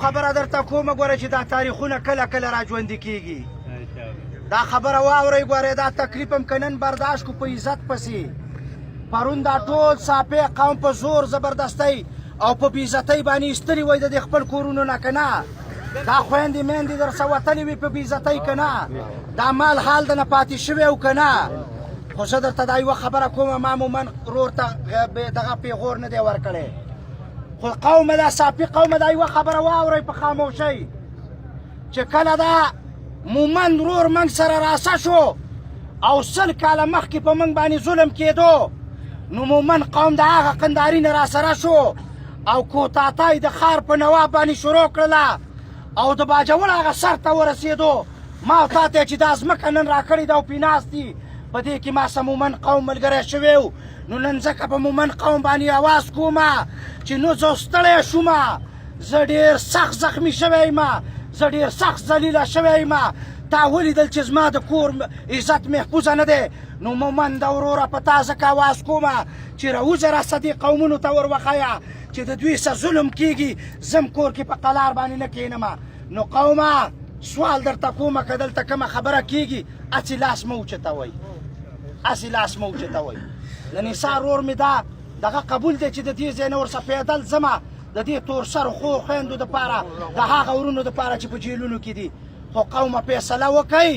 خبره درته کومه ګوره چې دا تاریخونه کله کله را ژوندي کېږي دا خبره واورئ ګورئ دا تکلیف هم که نن برداشت کړو په عزت پسې پرون دا ټول ساپی قوم په زور زبردستۍ او په بېعزتۍ باندې ایستلي وای د دې خپل کورونو نه که نه دا خویندې میندې درسه وتلې وي په بېعزتۍ که نه دا مال حال د نه پاتې شوی او که نه خو زه درته دا یوه خبره کومه ما مومن ورور ته دغه پیغور نه دی ورکړی خو قومه دا ساپي قومه دا یوه خبره واورئ په خاموشۍ چې کله دا مومن ورور موږ سره راسه شو او 100 کاله مخکې په موږ باندې ظلم کېدو نو مومن قوم د هغه قنداري نه راسره شو او کوتاتای د ښار په نواب باندې شروع کړله او د باجوړ هغه سر ته ورسېدو ما او تا ته چې دا ځمکه نن راکړې ده او پې ناست دي په دې کې ما سه مومن قوم ملګری شوی و نو نن ځکه په مومن قوم باندې اواز کومه چې نو زه ستړی شومه زه ډېر سخت زخمي شوی یم زه ډېر سخت ذلیله شوی یم تا ولیدل چې زما د کور عزت محفوظه نه دی نو مومن د وروره په تا ځکه اواز کومه چې راوځه راسه دې قومونو ته ور وښیه چې د دوی سه ظلم کېږي زم کور کې په قلار باندې نه کښېنمه نو قومه سوال درته کومه که دلته کومه خبره کېږي هسې لاس مه اوچتوئ هسې لاس مه اوچتوئ د نثار ورور مې دا دغه قبول دی چې د دې ځای نه ورسه پیدل ځمه د دې تور سرو خو خویندو دپاره د هغه ورونو دپاره چې په جیلونو کې دي خو قومه فیصله وکئ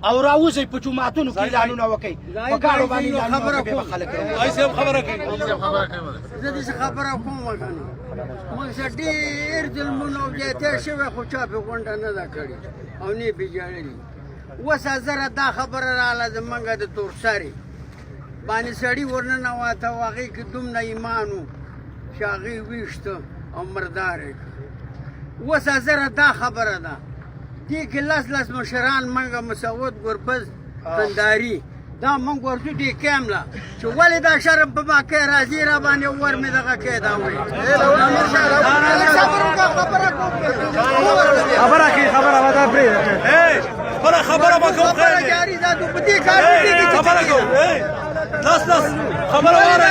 او راوځئ په جوماتونو کې اعلانونه وکئ په ګاډو باندې اعلانونه وکئ به خلک خبره کوي زه داسې خبره کوم وګڼو موږ سره ډېر ظلمونه او زیاتی شوی خو چا پې غونډه نه ده کړې او نه یې پې ژړلي اوس زره دا خبره راغله زمونږ د تورسرې باندې سړي ورننوته او هغې کې دومره ایمان و چې هغې ویشته او مردار یې کړ اوس زره دا خبره ده دې کې لس مشران موږ مسعود ګربز قنداري دا موږ ورځو دې کیمله چې ولې دا شرم په ما کې راځي را باندې ور مې دغه کې دا وایي خبره کوي خبره به دا پرېږده خبره به کوم جاري دا په دې کار کې خبره کوم لاس خبره واره